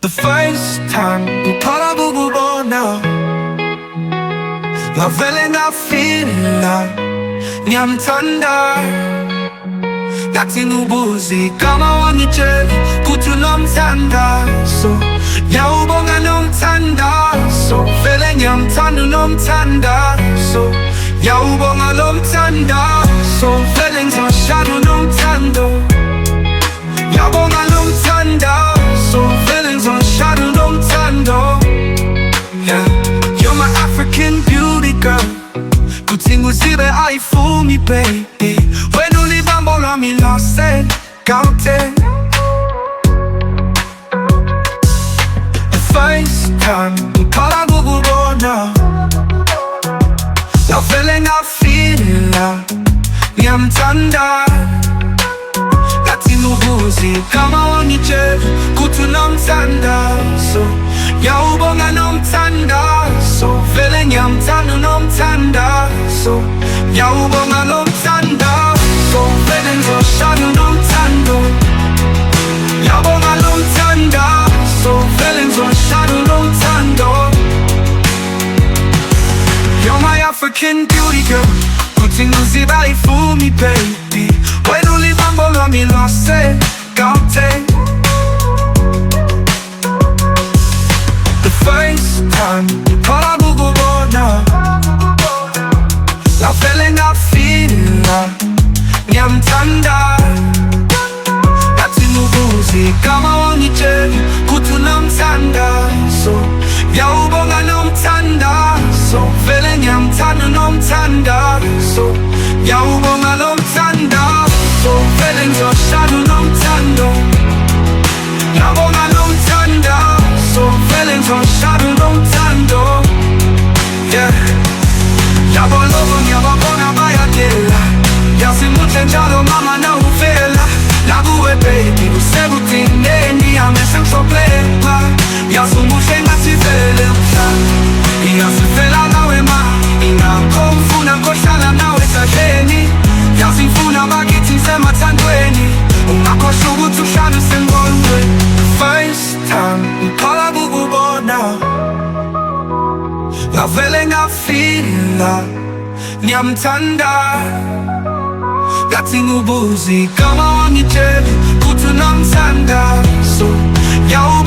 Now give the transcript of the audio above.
The first time Ngyawubonga ngavele ngafila ngiyamthanda ngathi ngubuzi kama wangitshela kuthi lomthandazo Ngyawubonga lomthandazo vele ngiyamthanda lomthandazo Ngyawubonga lomthandazo vele ngizoshada lomthando Ngyawubonga lomthandazo vele ngizoshada lomthando yeah. You're my African beauty girl kuthi nguzibe ayifuni baby wena ulibambo lwami lase Gauteng The first time Ngyawubonga ngavele ngafila ngiyamthanda ngathi ngubuzi kama wangitshela kuthi lomthandazo Ngyawubonga lomthandazo vele ngiyamthanda lomthandazo Ngyawubonga lomthandazo vele ngizoshada lomthando Ngyawubonga lomthandazo vele ngizoshada lomthando You're my African beauty girl kuthi nguzibe ayifuni baby wena ulibambo lwami lwase Gauteng The first time Ngyawubonga ngavele ngafila ngiyamthanda ngathi ngubuzi kama wangitshela kuthi lomthandazo Ngyawubonga lomthandazo vele ngiyamthanda lomthandazo Ngyawubonga lomthandazo vele ngizoshada lomthando Ngyawubonga lomthandazo vele ngizoshada lomthando yeah. Ngiyababona bayadela yazi muhle njalo mama nawuvela nakuwe baby usekudineni amehlo ngishobheka yazi umuhle ngathi vele mhlaba ngiyazifela nawe ma ingakho ngifuna ngihlala nawe esadleni yazi ngifuna bakithi ngisemathandweni ungakhohlwa ukuthi uhlale usengqondweni The first time Ngyawubonga ngavele ngafila ngiyamthanda ngathi ngubuzi kama wangitshela kuthi lomthandazo Ngyawubonga